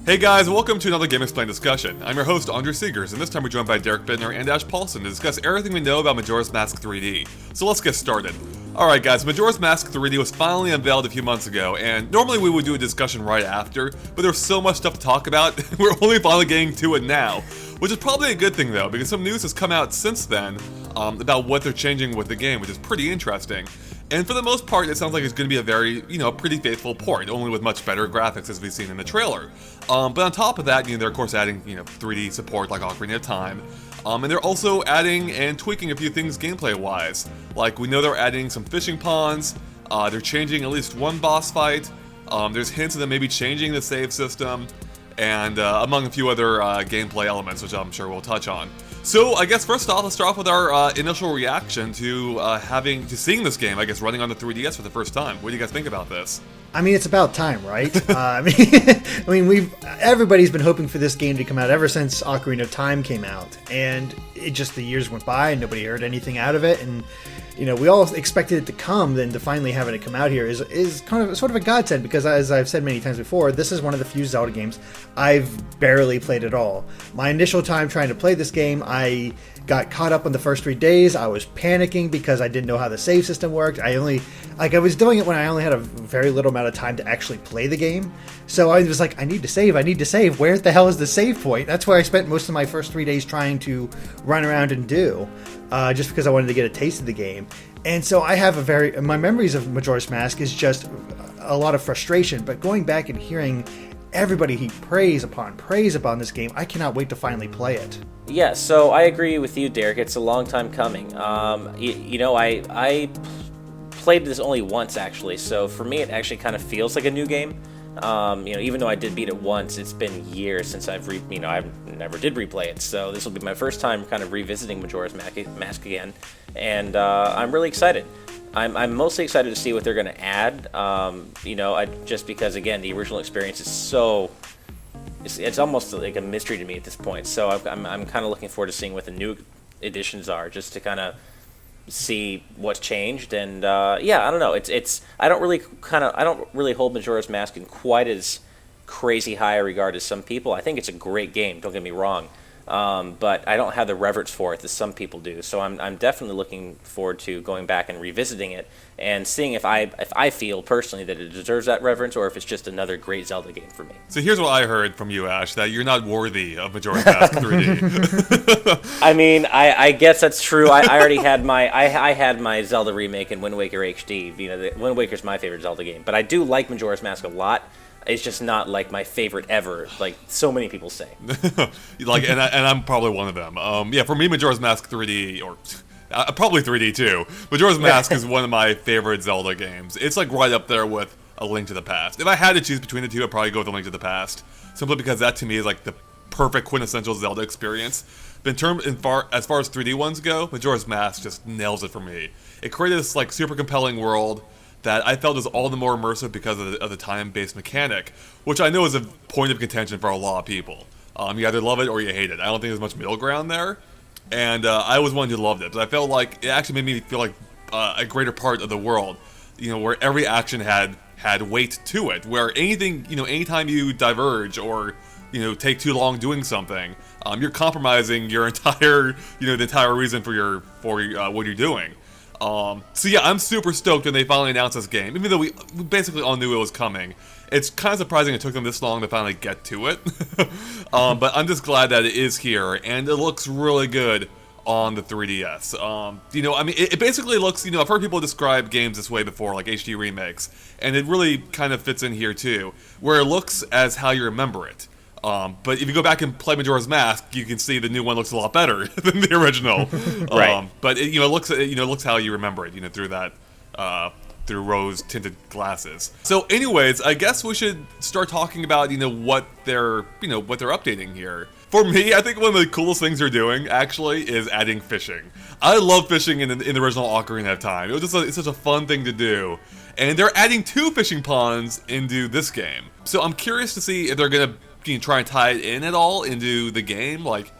Hey guys, welcome to another GameXplain discussion. I'm your host, Andre Seegers, and this time we're joined by Derek Bittner and Ash Paulson to discuss everything we know about Majora's Mask 3D. So let's get started. Alright guys, Majora's Mask 3D was finally unveiled a few months ago, and normally we would do a discussion right after, but there's so much stuff to talk about, we're only finally getting to it now. Which is probably a good thing though, because some news has come out since then about what they're changing with the game, which is pretty interesting. And for the most part, it sounds like it's going to be a very, pretty faithful port, only with much better graphics as we've seen in the trailer. But on top of that, they're of course adding, 3D support like Ocarina of Time. And they're also adding and tweaking a few things gameplay-wise. Like, we know they're adding some fishing ponds, they're changing at least one boss fight, there's hints of them maybe changing the save system, and among a few other gameplay elements, which I'm sure we'll touch on. So I guess first off, let's start off with our initial reaction to seeing this game, I guess, running on the 3DS for the first time. What do you guys think about this? I mean, it's about time, right? Everybody's been hoping for this game to come out ever since Ocarina of Time came out, and the years went by and nobody heard anything out of it, and we all expected it to come, then to finally having it come out here is kind of sort of a godsend, because as I've said many times before, this is one of the few Zelda games I've barely played at all. My initial time trying to play this game, I got caught up on the first 3 days. I was panicking because I didn't know how the save system worked. I was doing it when I only had a very little amount of time to actually play the game. So I was like, I need to save. Where the hell is the save point? That's where I spent most of my first 3 days trying to run around and do. Just because I wanted to get a taste of the game. And so I have my memories of Majora's Mask is just a lot of frustration, but going back and hearing everybody he praise upon this game, I cannot wait to finally play it. Yeah, so I agree with you, Derek. It's a long time coming. I played this only once, actually, so for me it actually kind of feels like a new game. Even though I did beat it once, it's been years since I never did replay it, so this will be my first time kind of revisiting Majora's Mask again, and I'm really excited. I'm mostly excited to see what they're going to add, just because, again, the original experience is so... It's almost like a mystery to me at this point, so I'm kind of looking forward to seeing what the new additions are, just to kind of see what's changed. And I don't know. I don't really hold Majora's Mask in quite as crazy high a regard as some people. I think it's a great game. Don't get me wrong. But I don't have the reverence for it that some people do. So I'm definitely looking forward to going back and revisiting it and seeing if I feel personally that it deserves that reverence, or if it's just another great Zelda game for me. So here's what I heard from you, Ash, that you're not worthy of Majora's Mask 3D. I mean, I guess that's true. I already had I had my Zelda remake and Wind Waker HD. Wind Waker's my favorite Zelda game, but I do like Majora's Mask a lot. It's just not like my favorite ever, like so many people say. and I'm probably one of them. For me, Majora's Mask 3D, or probably 3D too. Majora's Mask is one of my favorite Zelda games. It's like right up there with A Link to the Past. If I had to choose between the two, I'd probably go with A Link to the Past, simply because that to me is like the perfect quintessential Zelda experience. But as far as 3D ones go, Majora's Mask just nails it for me. It created this like super compelling world that I felt is all the more immersive because of the time-based mechanic, which I know is a point of contention for a lot of people. You either love it or you hate it. I don't think there's much middle ground there, and I was one who loved it, but I felt like it actually made me feel like a greater part of the world, where every action had weight to it, where anytime you diverge or take too long doing something, you're compromising your entire, the entire reason for what you're doing. I'm super stoked when they finally announced this game, even though we basically all knew it was coming. It's kind of surprising it took them this long to finally get to it, but I'm just glad that it is here, and it looks really good on the 3DS. It basically looks, I've heard people describe games this way before, like HD remakes, and it really kind of fits in here too, where it looks as how you remember it. But if you go back and play Majora's Mask, you can see the new one looks a lot better than the original. Right. But it looks how you remember it, through that through rose-tinted glasses. So, anyways, I guess we should start talking about what they're updating here. For me, I think one of the coolest things they're doing, actually, is adding fishing. I love fishing in the original Ocarina of Time. It was just it's such a fun thing to do. And they're adding 2 fishing ponds into this game. So I'm curious to see if they're going to try and tie it in at all into the game. Like,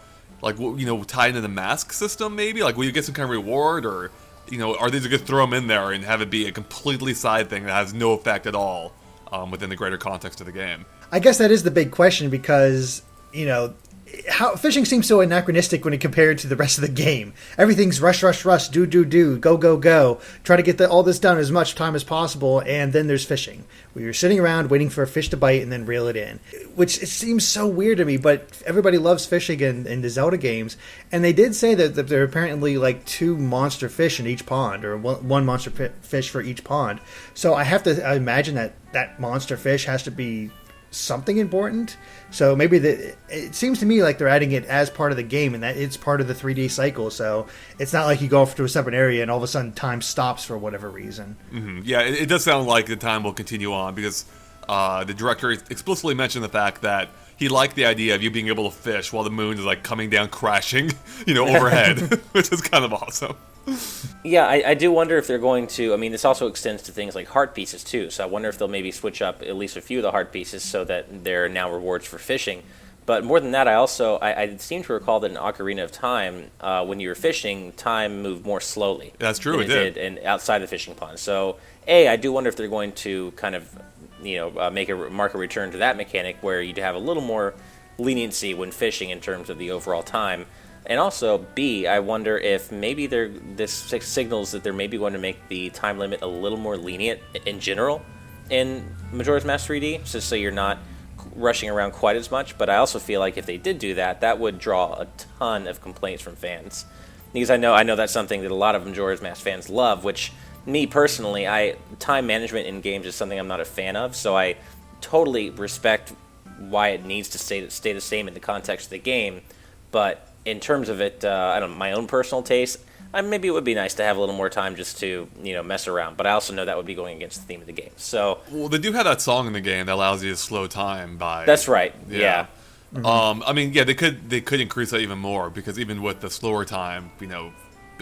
tie into the mask system, maybe? Like, will you get some kind of reward? Or, are they just going to throw them in there and have it be a completely side thing that has no effect at all within the greater context of the game? I guess that is the big question because, how fishing seems so anachronistic when it compared to the rest of the game. Everything's rush, rush, rush, do, go, go, go. Try to get all this done as much time as possible, and then there's fishing, where you're sitting around waiting for a fish to bite and then reel it in. Which it seems so weird to me, but everybody loves fishing in the Zelda games, and they did say that there are apparently like 2 monster fish in each pond, or one monster fish for each pond. So I have to imagine that monster fish has to be something important. So maybe it seems to me like they're adding it as part of the game and that it's part of the 3D cycle. So it's not like you go off to a separate area and all of a sudden time stops for whatever reason. Mm-hmm. Yeah, it does sound like the time will continue on because the director explicitly mentioned the fact that he liked the idea of you being able to fish while the moon is like coming down crashing, overhead, which is kind of awesome. Yeah, I do wonder if they're going to... I mean, this also extends to things like heart pieces, too. So I wonder if they'll maybe switch up at least a few of the heart pieces so that there are now rewards for fishing. But more than that, I seem to recall that in Ocarina of Time, when you were fishing, time moved more slowly. That's true, it did. And outside the fishing pond. So, I do wonder if they're going to kind of, mark a return to that mechanic where you'd have a little more leniency when fishing in terms of the overall time. And also, B, I wonder if maybe this signals that they're maybe going to make the time limit a little more lenient in general in Majora's Mask 3D, just so you're not rushing around quite as much. But I also feel like if they did do that, that would draw a ton of complaints from fans. Because I know that's something that a lot of Majora's Mask fans love, which, me personally, time management in games is something I'm not a fan of, so I totally respect why it needs to stay the same in the context of the game, but in terms of it, my own personal taste, maybe it would be nice to have a little more time just to, mess around. But I also know that would be going against the theme of the game. So, well, they do have that song in the game that allows you to slow time by. That's right. Yeah. Mm-hmm. They could increase that even more because even with the slower time,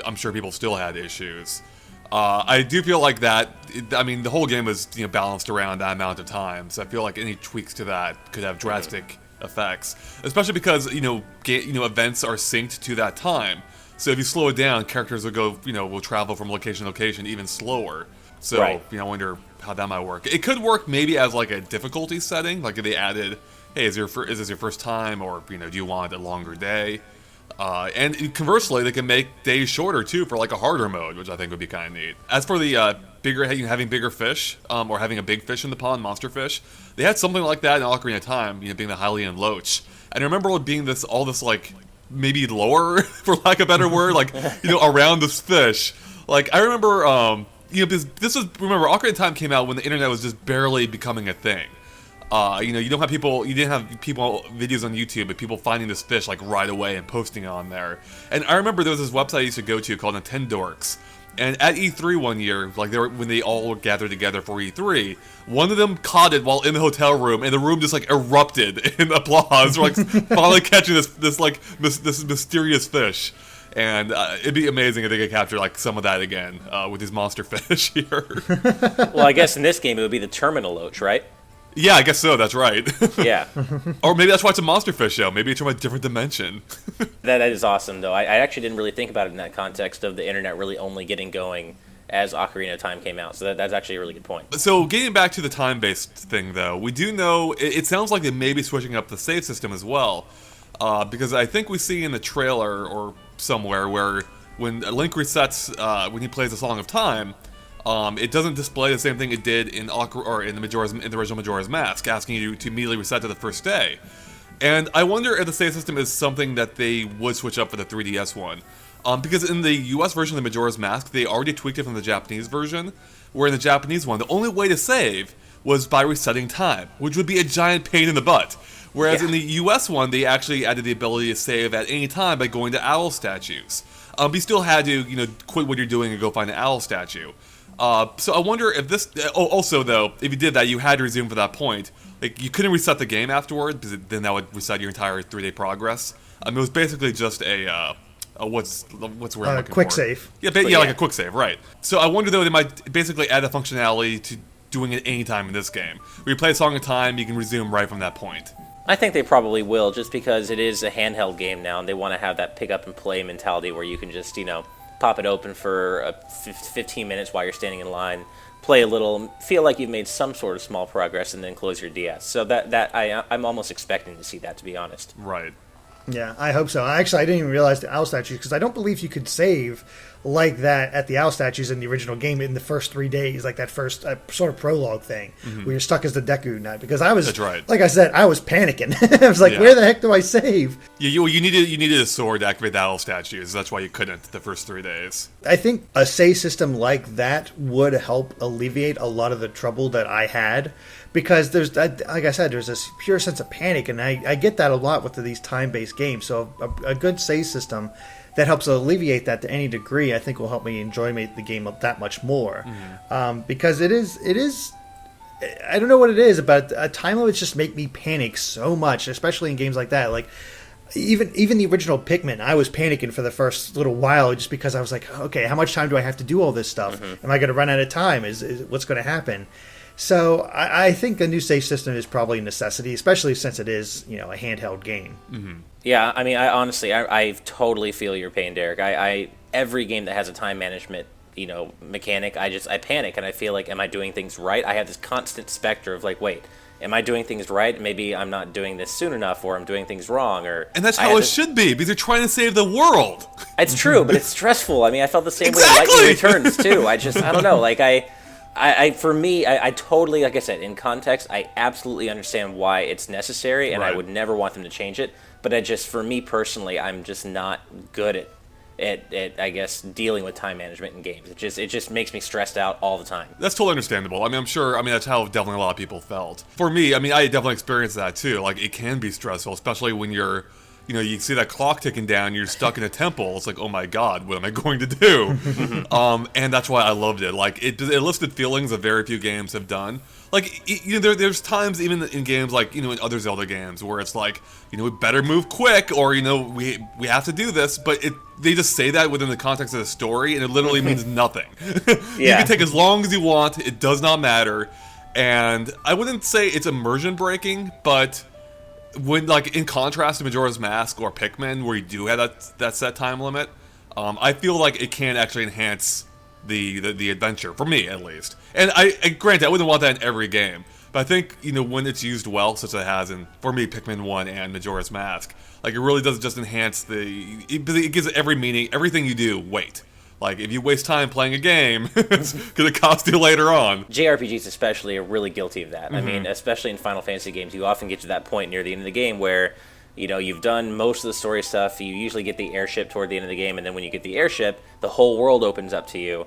I'm sure people still had issues. I do feel like that. The whole game was balanced around that amount of time. So I feel like any tweaks to that could have drastic effects, especially because events are synced to that time. So if you slow it down, characters will travel from location to location even slower. So right. I wonder how that might work. It could work maybe as like a difficulty setting, like if they added, hey, is this your first time, or do you want a longer day? And conversely, they can make days shorter too for like a harder mode, which I think would be kind of neat. As for the having bigger fish, or having a big fish in the pond, monster fish, they had something like that in Ocarina of Time, being the Hylian Loach. And I remember it being all this like maybe lore, for lack of a better word, like around this fish. Like I remember, remember Ocarina of Time came out when the internet was just barely becoming a thing. You didn't have people videos on YouTube, but people finding this fish like right away and posting it on there. And I remember there was this website I used to go to called Nintendorks. And at E3 one year, like when they all gathered together for E3, one of them caught it while in the hotel room, and the room just like erupted in applause. We're like finally catching this mysterious fish. And it'd be amazing if they could capture like some of that again with these monster fish here. Well, I guess in this game it would be the Terminal Loach, right? Yeah, I guess so. That's right. Yeah. Or maybe that's why it's a monster fish show. Maybe it's from a different dimension. That is awesome, though. I actually didn't really think about it in that context of the internet really only getting going as Ocarina of Time came out. So that's actually a really good point. So getting back to the time-based thing, though, we do know it sounds like they may be switching up the save system as well, because I think we see in the trailer or somewhere where when Link resets when he plays the Song of Time. It doesn't display the same thing it did in the original Majora's Mask, asking you to immediately reset to the first day. And I wonder if the save system is something that they would switch up for the 3DS one. Because in the US version of the Majora's Mask, they already tweaked it from the Japanese version, where in the Japanese one, the only way to save was by resetting time, which would be a giant pain in the butt. Whereas in the US one, they actually added the ability to save at any time by going to owl statues. But you still had to, quit what you're doing and go find an owl statue. So I wonder if this. Oh, also though, if you did that, you had to resume for that point. Like you couldn't reset the game afterward, because then that would reset your entire 3-day progress. It was basically just a what's the word I'm looking quick for? save. Yeah, like a quick save, right? So I wonder though they might basically add a functionality to doing it anytime in this game. Where you play a song at a time, you can resume right from that point. I think they probably will, just because it is a handheld game now, and they want to have that pick up and play mentality where you can just, pop it open for 15 minutes while you're standing in line, play a little, feel like you've made some sort of small progress, and then close your DS. So I'm almost expecting to see that, to be honest. Right. Yeah, I hope so. Actually, I didn't even realize the owl statues, because I don't believe you could save like that at the owl statues in the original game in the first 3 days, like that first sort of prologue thing, where you're stuck as the Deku Knight. Because I was, That's right. like I said, I was panicking. I was like, Yeah. where the heck do I save? Yeah, you needed a sword to activate the owl statues. That's why you couldn't the first 3 days. I think a save system like that would help alleviate a lot of the trouble that I had, because there's, like I said, there's this pure sense of panic, and I get that a lot with these time-based games. So a good save system that helps alleviate that to any degree, I think will help me enjoy the game that much more. Because it is. I don't know what it is, but time limits just make me panic so much, especially in games like that. Like even the original Pikmin, I was panicking for the first little while just because I was like, okay, how much time do I have to do all this stuff? Am I going to run out of time? Is what's going to happen? So I think a new save system is probably a necessity, especially since it is, a handheld game. Yeah, I mean, I totally feel your pain, Derek. I every game that has a time management, mechanic, I panic, and I feel like, am I doing things right? I have this constant specter of like, wait, am I doing things right? Maybe I'm not doing this soon enough, or I'm doing things wrong, And that's how it should be, because you're trying to save the world. It's true, but it's stressful. I mean, I felt the same way Exactly! in Lightning Returns too. I don't know, like for me, I totally, like I said, in context, I absolutely understand why it's necessary, and Right. I would never want them to change it. But for me personally, I'm just not good at I guess dealing with time management in games. It just makes me stressed out all the time. That's totally understandable. I'm sure, that's how definitely a lot of people felt. For me, I definitely experienced that too. Like, it can be stressful, especially when you're, you see that clock ticking down, you're stuck in a temple. It's like, oh my god, what am I going to do? And that's why I loved it. Like, it listed feelings that very few games have done. Like, there's times even in games like, in other Zelda games where it's like, we better move quick, or, we have to do this, but they just say that within the context of the story, and it literally means nothing. You can take as long as you want, it does not matter, and I wouldn't say it's immersion breaking, but when, like, in contrast to Majora's Mask or Pikmin, where you do have that set time limit, I feel like it can actually enhance the adventure, for me at least. And granted, I wouldn't want that in every game, but I think, when it's used well, such as it has in, for me, Pikmin 1 and Majora's Mask, like, it really does just enhance it gives every meaning, everything you do, weight. Like, if you waste time playing a game, it's going to cost you later on. JRPGs especially are really guilty of that. I mean, especially in Final Fantasy games, you often get to that point near the end of the game where, you've done most of the story stuff, you usually get the airship toward the end of the game, and then when you get the airship, the whole world opens up to you.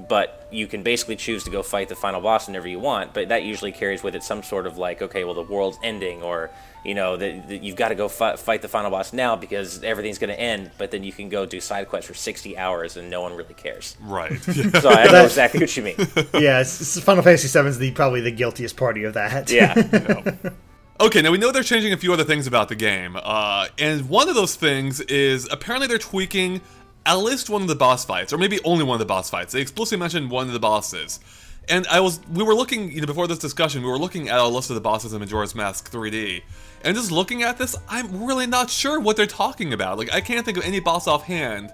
But you can basically choose to go fight the final boss whenever you want, but that usually carries with it some sort of like, okay, well, the world's ending, or, you've got to go fight the final boss now because everything's going to end, but then you can go do side quests for 60 hours and no one really cares. Right. So I know exactly what you mean. Yeah, Final Fantasy VII is probably the guiltiest party of that. Yeah. Okay, now we know they're changing a few other things about the game, and one of those things is apparently they're tweaking at least one of the boss fights, or maybe only one of the boss fights. They explicitly mentioned one of the bosses. And we were looking, before this discussion, we were looking at a list of the bosses in Majora's Mask 3D. And just looking at this, I'm really not sure what they're talking about. Like, I can't think of any boss offhand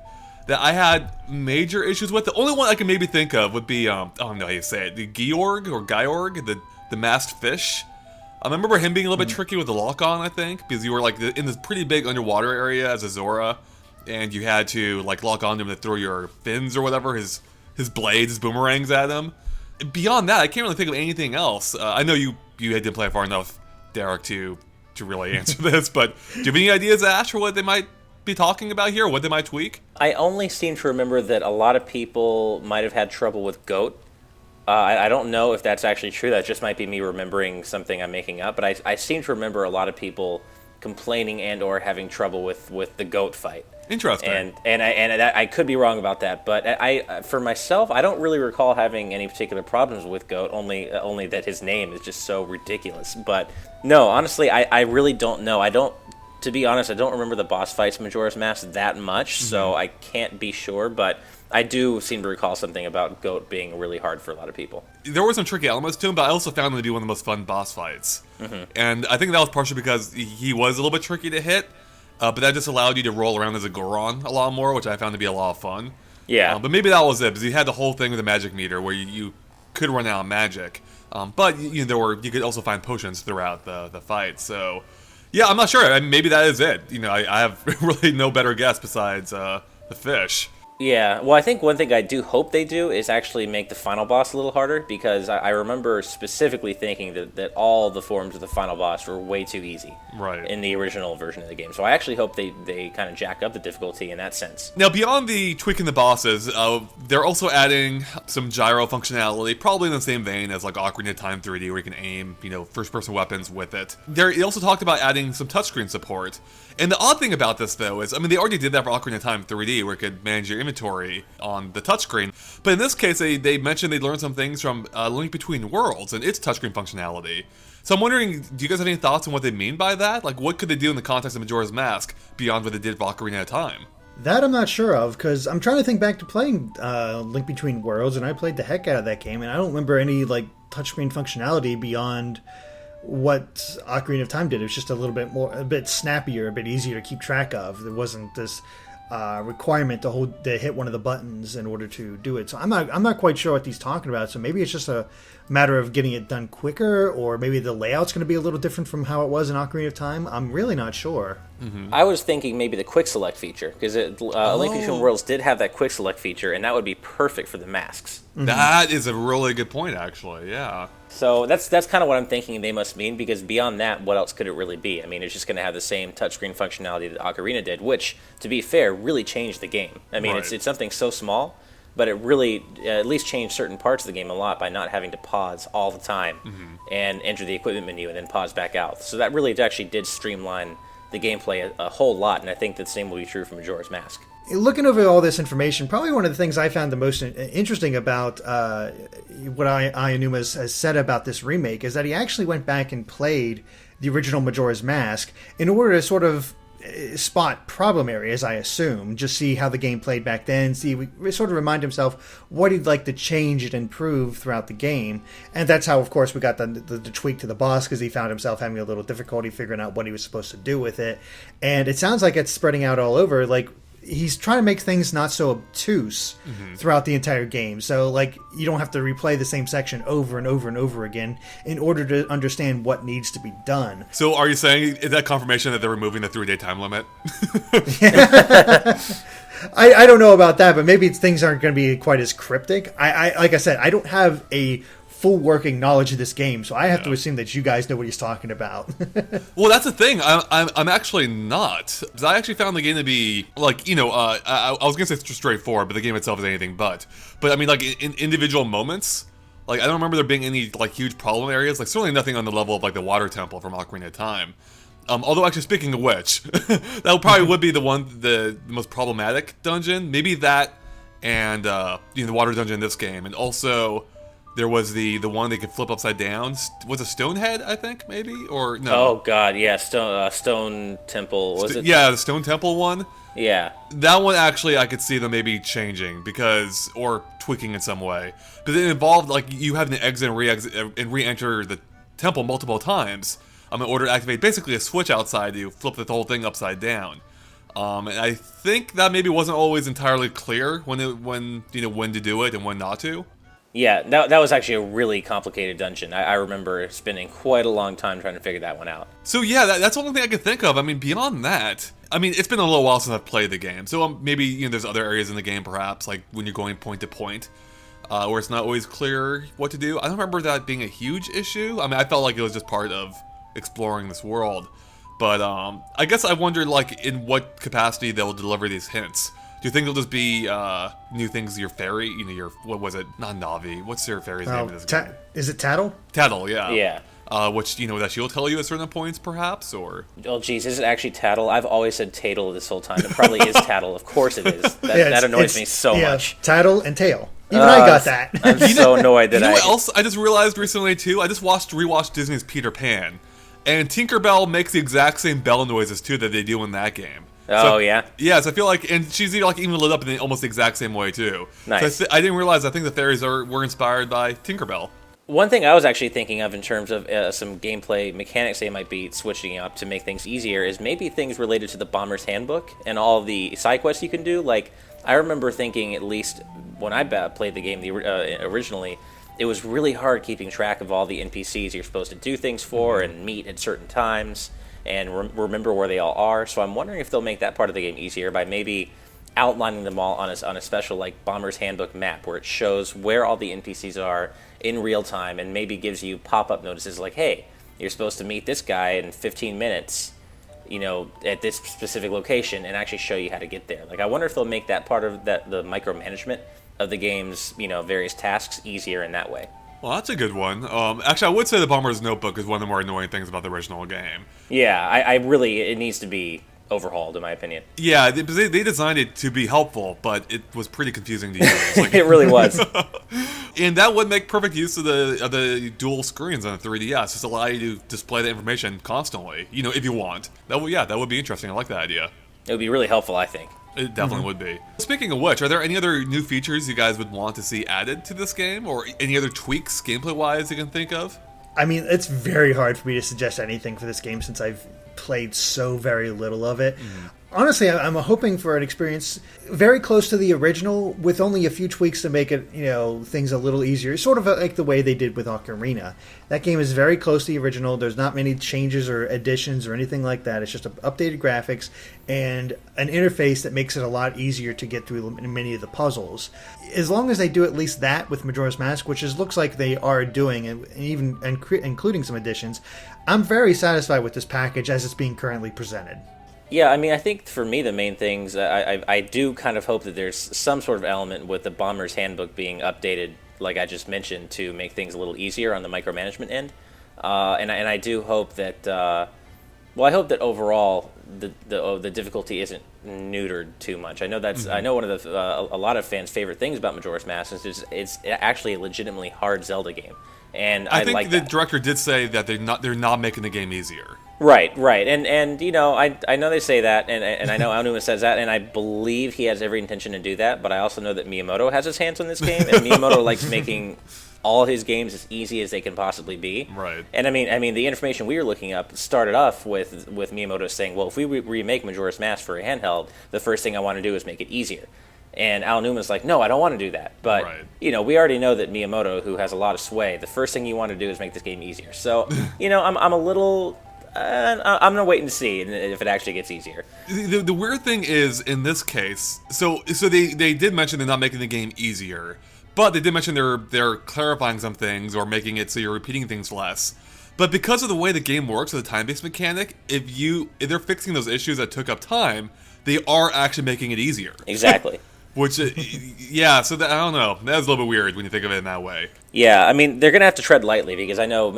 that I had major issues with. The only one I can maybe think of would be, I don't know how you say it, the Gyorg, the masked fish. I remember him being a little bit tricky with the lock-on, I think, because you were, like, in this pretty big underwater area as a Zora, and you had to, like, lock on to him to throw your fins or whatever, his blades, his boomerangs at him. Beyond that, I can't really think of anything else. I know you didn't play far enough, Derek, to really answer this, but do you have any ideas, Ash, for what they might be talking about here, or what they might tweak? I only seem to remember that a lot of people might have had trouble with Goat. I don't know if that's actually true. That just might be me remembering something I'm making up, but I seem to remember a lot of people complaining and or having trouble with the goat fight. Interesting. And I could be wrong about that, but I for myself, I don't really recall having any particular problems with Goat. Only that his name is just so ridiculous. But no, honestly, I really don't know. To be honest, I don't remember the boss fights in Majora's Mask that much, so I can't be sure. But I do seem to recall something about Goat being really hard for a lot of people. There were some tricky elements to him, but I also found him to be one of the most fun boss fights. And I think that was partially because he was a little bit tricky to hit. But that just allowed you to roll around as a Goron a lot more, which I found to be a lot of fun. Yeah. But maybe that was it, because you had the whole thing with the magic meter where you could run out of magic. But you could also find potions throughout the fight. So, yeah, I'm not sure. I mean, maybe that is it. I have really no better guess besides the fish. Yeah, well, I think one thing I do hope they do is actually make the final boss a little harder, because I remember specifically thinking that all the forms of the final boss were way too easy in the original version of the game. So I actually hope they kind of jack up the difficulty in that sense. Now, beyond the tweaking the bosses, they're also adding some gyro functionality, probably in the same vein as like Ocarina of Time 3D, where you can aim, first-person weapons with it. They also talked about adding some touchscreen support. And the odd thing about this, though, is, they already did that for Ocarina of Time 3D, where you could manage your inventory on the touchscreen. But in this case, they mentioned they learned some things from Link Between Worlds and its touchscreen functionality. So I'm wondering, do you guys have any thoughts on what they mean by that? Like, what could they do in the context of Majora's Mask beyond what they did for Ocarina of Time? That I'm not sure of, because I'm trying to think back to playing Link Between Worlds, and I played the heck out of that game, and I don't remember any touchscreen functionality beyond what Ocarina of Time did. It was just a bit snappier, a bit easier to keep track of. There wasn't this requirement to hit one of the buttons in order to do it. So I'm not quite sure what he's talking about. So maybe it's just a matter of getting it done quicker, or maybe the layout's going to be a little different from how it was in Ocarina of Time. I'm really not sure. I was thinking maybe the quick select feature, because Link Between Worlds did have that quick select feature, and that would be perfect for the masks. That is a really good point, actually. Yeah. So that's kind of what I'm thinking they must mean, because beyond that, what else could it really be? It's just going to have the same touchscreen functionality that Ocarina did, which, to be fair, really changed the game. It's something so small, but it really at least changed certain parts of the game a lot by not having to pause all the time and enter the equipment menu and then pause back out. So that really actually did streamline the gameplay a whole lot, and I think the same will be true for Majora's Mask. Looking over all this information, probably one of the things I found the most interesting about what Aonuma has said about this remake is that he actually went back and played the original Majora's Mask in order to sort of spot problem areas, I assume, just see how the game played back then, sort of remind himself what he'd like to change and improve throughout the game. And that's how, of course, we got the tweak to the boss, because he found himself having a little difficulty figuring out what he was supposed to do with it. And it sounds like it's spreading out all over, he's trying to make things not so obtuse throughout the entire game. So, you don't have to replay the same section over and over and over again in order to understand what needs to be done. So are you saying, is that confirmation that they're removing the 3-day time limit? I don't know about that, but maybe things aren't going to be quite as cryptic. Like I said, I don't have a full working knowledge of this game, so I have to assume that you guys know what he's talking about. Well, that's the thing. I'm actually not. Because I actually found the game to be, I was going to say it's straightforward, but the game itself is anything but. But, in individual moments, I don't remember there being any, huge problem areas. Certainly nothing on the level of, the Water Temple from Ocarina of Time. Although, actually, speaking of which, that probably would be the most problematic dungeon. Maybe that and, the Water Dungeon in this game. And also, there was the one they could flip upside down. Was it Stonehead, I think, maybe? Or no? Oh, God, yeah. Stone Temple, was it? Yeah, the Stone Temple one. Yeah. That one, actually, I could see them maybe changing, or tweaking in some way. Because it involved, you having to exit and re-enter the temple multiple times in order to activate basically a switch outside to flip the whole thing upside down. And I think that maybe wasn't always entirely clear when to do it and when not to. Yeah, that was actually a really complicated dungeon. I remember spending quite a long time trying to figure that one out. So yeah, that's the only thing I could think of. Beyond that, it's been a little while since I've played the game. So maybe there's other areas in the game, perhaps, when you're going point to point, where it's not always clear what to do. I don't remember that being a huge issue. I felt like it was just part of exploring this world. But I guess I wonder, in what capacity they'll deliver these hints. Do you think it'll just be new things? Your fairy, what was it? Not Navi. What's your fairy's name in this game? Is it Tattle? Tattle, yeah. Yeah. which, that she'll tell you at certain points, perhaps, or... Oh, geez, is it actually tattle? I've always said tattle this whole time. It probably is tattle. Of course it is. That annoys me so much. Tattle and tail. Even I got that. I'm so annoyed that what else I just realized recently, too? I just rewatched Disney's Peter Pan, and Tinkerbell makes the exact same bell noises, too, that they do in that game. Oh, yeah? Yeah, so I feel like, and she's even lit up in almost the exact same way, too. Nice. So I didn't realize, I think the fairies were inspired by Tinkerbell. One thing I was actually thinking of in terms of some gameplay mechanics they might be switching up to make things easier is maybe things related to the Bomber's Handbook and all the side quests you can do. Like, I remember thinking, at least when I played the game originally, it was really hard keeping track of all the NPCs you're supposed to do things for and meet at certain times and remember where they all are. So I'm wondering if they'll make that part of the game easier by maybe outlining them all on a special like Bomber's Handbook map where it shows where all the NPCs are in real time and maybe gives you pop-up notices like, hey, you're supposed to meet this guy in 15 minutes, at this specific location, and actually show you how to get there. Like, I wonder if they'll make that part of the micromanagement of the game's, various tasks easier in that way. Well, that's a good one. Actually, I would say the Bomber's Notebook is one of the more annoying things about the original game. Yeah, it needs to be overhauled, in my opinion. Yeah, they designed it to be helpful, but it was pretty confusing to use. Like, it really was. And that would make perfect use of the dual screens on the 3DS. Just allow you to display the information constantly, if you want. That would be interesting. I like that idea. It would be really helpful, I think. It definitely would be. Speaking of which, are there any other new features you guys would want to see added to this game? Or any other tweaks, gameplay-wise, you can think of? I mean, it's very hard for me to suggest anything for this game since I've played so very little of it. Honestly, I'm hoping for an experience very close to the original with only a few tweaks to make it, things a little easier. Sort of like the way they did with Ocarina. That game is very close to the original. There's not many changes or additions or anything like that. It's just updated graphics and an interface that makes it a lot easier to get through many of the puzzles. As long as they do at least that with Majora's Mask, which looks like they are doing, and even including some additions, I'm very satisfied with this package as it's being currently presented. Yeah, I mean, I think for me the main things, I do kind of hope that there's some sort of element with the Bomber's Handbook being updated, like I just mentioned, to make things a little easier on the micromanagement end. And I do hope that, I hope that overall the difficulty isn't neutered too much. I know that's I know one of the a lot of fans' favorite things about Majora's Mask is it's actually a legitimately hard Zelda game, and I think the director did say that they're not making the game easier. Right, and I know they say that, and I know Aonuma says that, and I believe he has every intention to do that, but I also know that Miyamoto has his hands on this game, and Miyamoto likes making all his games as easy as they can possibly be. Right. And I mean, the information we were looking up started off with Miyamoto saying, well, if we remake Majora's Mask for a handheld, the first thing I want to do is make it easier. And Aonuma's like, no, I don't want to do that. But, we already know that Miyamoto, who has a lot of sway, the first thing you want to do is make this game easier. So, I'm a little... I'm going to wait and see if it actually gets easier. The weird thing is, in this case, so they did mention they're not making the game easier, but they did mention they're clarifying some things or making it so you're repeating things less. But because of the way the game works with the time-based mechanic, if they're fixing those issues that took up time, they are actually making it easier. Exactly. Which, yeah, so I don't know. That's a little bit weird when you think of it in that way. Yeah, I mean, they're going to have to tread lightly because I know,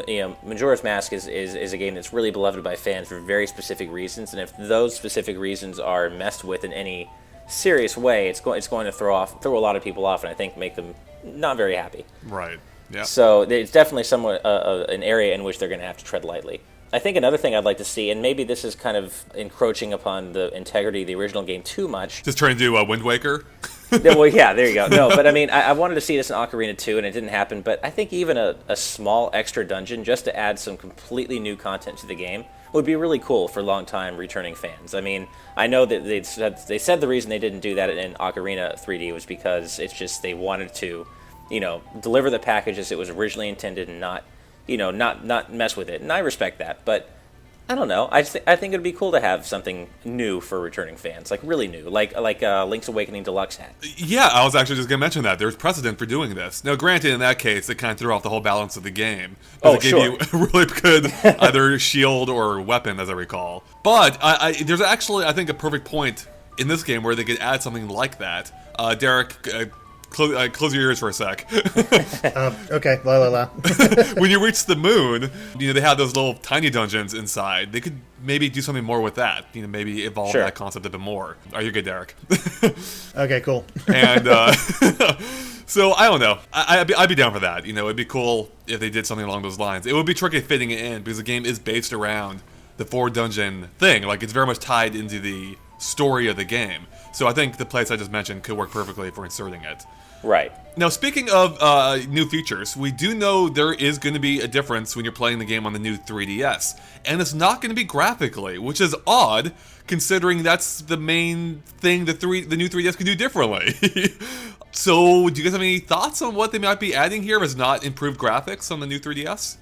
Majora's Mask is a game that's really beloved by fans for very specific reasons, and if those specific reasons are messed with in any serious way, it's going to throw a lot of people off, and I think make them not very happy. Right, yeah. So it's definitely somewhat an area in which they're going to have to tread lightly. I think another thing I'd like to see, and maybe this is kind of encroaching upon the integrity of the original game too much. Just trying to do Wind Waker? Well, yeah, there you go. No, but I mean, I wanted to see this in Ocarina 2, and it didn't happen, but I think even a small extra dungeon, just to add some completely new content to the game, would be really cool for long-time returning fans. I mean, I know that they said the reason they didn't do that in Ocarina 3D was because it's just they wanted to, deliver the package as it was originally intended and not mess with it, and I respect that, but I don't know. I think it'd be cool to have something new for returning fans, like really new, like Link's Awakening Deluxe hat. Yeah, I was actually just going to mention that. There's precedent for doing this. Now, granted, in that case, it kind of threw off the whole balance of the game. It gave you a really good either shield or weapon, as I recall. But there's actually, I think, a perfect point in this game where they could add something like that. Derek close your ears for a sec. Okay, la la la. When you reach the moon, they have those little tiny dungeons inside. They could maybe do something more with that. Maybe evolve that concept a bit more. Are you good, Derek? Okay, cool. And so I don't know. I'd be down for that. It'd be cool if they did something along those lines. It would be tricky fitting it in because the game is based around the 4-dungeon thing. Like, it's very much tied into the story of the game. So I think the place I just mentioned could work perfectly for inserting it. Right. Now, speaking of new features, we do know there is going to be a difference when you're playing the game on the new 3DS. And it's not going to be graphically, which is odd, considering that's the main thing the new 3DS can do differently. So, do you guys have any thoughts on what they might be adding here as not improved graphics on the new 3DS?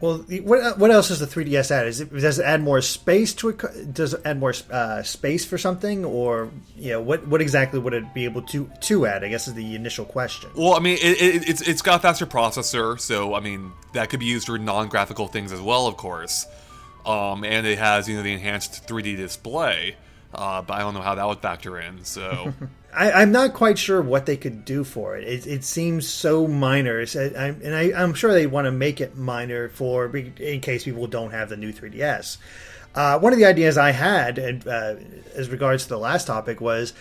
Well, what else does the 3DS add? Does it add more space to it? Does it add more space for something, or what exactly would it be able to add? I guess is the initial question. Well, I mean, it's got a faster processor, so I mean that could be used for non-graphical things as well, of course. And it has the enhanced 3D display, but I don't know how that would factor in. So. I'm not quite sure what they could do for it. It seems so minor, I'm sure they want to make it minor in case people don't have the new 3DS. One of the ideas I had, as regards to the last topic, was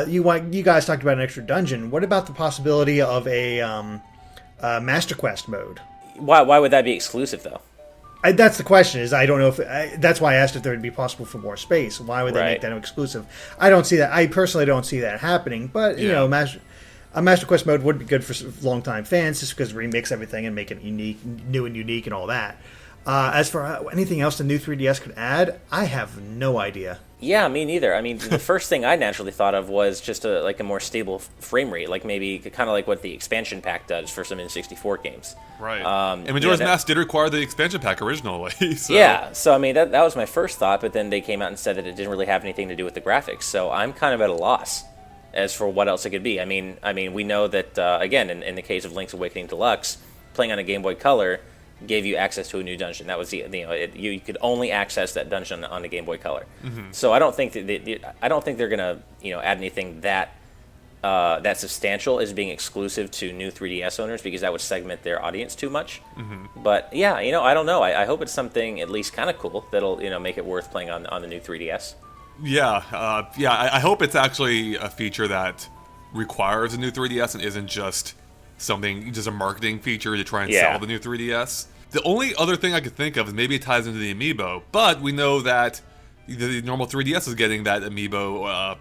you guys talked about an extra dungeon. What about the possibility of a Master Quest mode? Why would that be exclusive though? That's the question. I don't know if that's why I asked if there would be possible for more space. Why would they make that exclusive? I don't see that. I personally don't see that happening. But a Master Quest mode would be good for longtime fans, just because it remakes everything and make it new and unique, and all that. As for anything else the new 3DS could add, I have no idea. Yeah, me neither. I mean, the first thing I naturally thought of was just a more stable frame rate, like maybe kind of like what the expansion pack does for some N64 games. Right. And Majora's Mask did require the expansion pack originally. So. Yeah, so I mean, that was my first thought, but then they came out and said that it didn't really have anything to do with the graphics, so I'm kind of at a loss as for what else it could be. I mean, we know that, again, in the case of Link's Awakening Deluxe, playing on a Game Boy Color gave you access to a new dungeon. That was you could only access that dungeon on the Game Boy Color. Mm-hmm. So I don't think they're gonna add anything that substantial as being exclusive to new 3DS owners, because that would segment their audience too much. Mm-hmm. But yeah, I don't know. I hope it's something at least kind of cool that'll make it worth playing on the new 3DS. Yeah, I hope it's actually a feature that requires a new 3DS and isn't just a marketing feature to try and sell the new 3DS. The only other thing I could think of is maybe it ties into the Amiibo, but we know that the normal 3DS is getting that Amiibo,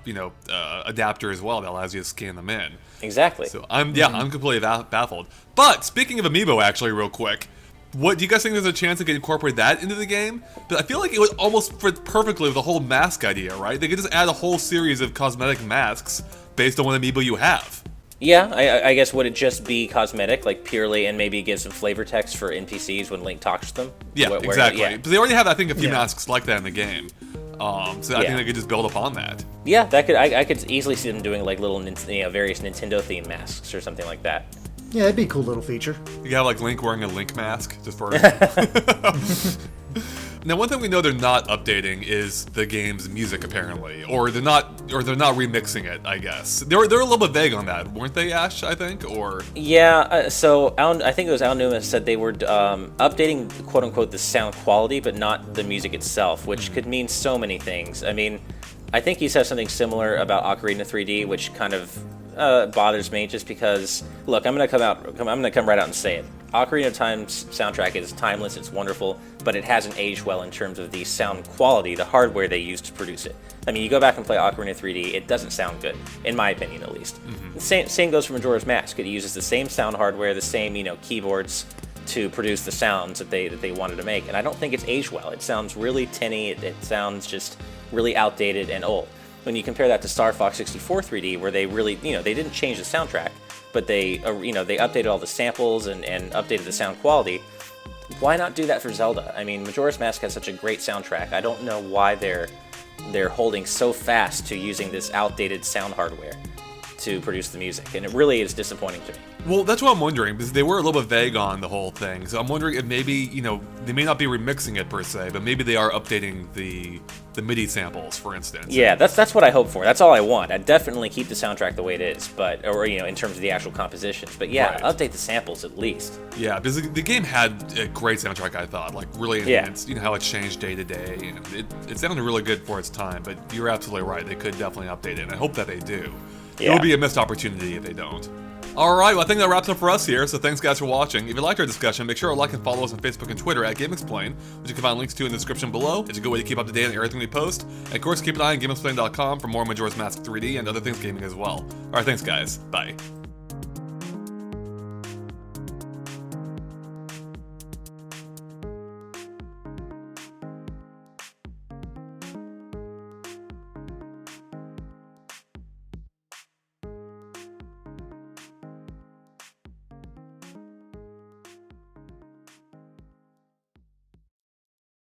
adapter as well that allows you to scan them in. Exactly. So I'm completely baffled. But speaking of Amiibo, actually, real quick, what do you guys think there's a chance they could incorporate that into the game? But I feel like it would almost fit perfectly with the whole mask idea, right? They could just add a whole series of cosmetic masks based on what Amiibo you have. Yeah, I guess would it just be cosmetic, like purely, and maybe give some flavor text for NPCs when Link talks to them? Yeah, exactly. But they already have, I think, a few masks like that in the game. So I think they could just build upon that. Yeah, I could easily see them doing like little various Nintendo themed masks or something like that. Yeah, it'd be a cool little feature. You have like Link wearing a Link mask just for. Now, one thing we know they're not updating is the game's music, apparently, or they're not remixing it. I guess they're a little bit vague on that, weren't they, Ash? I think, or so I think it was Al Newman said they were updating quote unquote the sound quality, but not the music itself, which could mean so many things. I mean, I think he said something similar about Ocarina 3D, which kind of bothers me, just because, look, I'm gonna come right out and say it. Ocarina of Time's soundtrack is timeless, it's wonderful, but it hasn't aged well in terms of the sound quality, the hardware they used to produce it. I mean, you go back and play Ocarina 3D, it doesn't sound good, in my opinion at least. Mm-hmm. The same goes for Majora's Mask. It uses the same sound hardware, the same keyboards to produce the sounds that they wanted to make, and I don't think it's aged well. It sounds really tinny, it sounds just really outdated and old. When you compare that to Star Fox 64 3D, where they really, they didn't change the soundtrack, but they updated all the samples and updated the sound quality. Why not do that for Zelda? I mean, Majora's Mask has such a great soundtrack. I don't know why they're holding so fast to using this outdated sound hardware to produce the music, and it really is disappointing to me. Well, that's what I'm wondering, because they were a little bit vague on the whole thing. So I'm wondering if maybe, you know, they may not be remixing it per se, but maybe they are updating the MIDI samples, for instance. Yeah, that's what I hope for. That's all I want. I'd definitely keep the soundtrack the way it is, but in terms of the actual compositions. But yeah, Right. update the samples at least. Yeah, because the game had a great soundtrack, I thought. Like, really enhanced, you know, how it changed day to day. And it sounded really good for its time, but you're absolutely right. They could definitely update it, and I hope that they do. It Yeah. would be a missed opportunity if they don't. Alright, well I think that wraps up for us here, so thanks guys for watching. If you liked our discussion, make sure to like and follow us on Facebook and Twitter at GameXplain, which you can find links to in the description below. It's a good way to keep up to date on everything we post. And of course, keep an eye on GameXplain.com for more Majora's Mask 3D and other things gaming as well. Alright, thanks guys. Bye.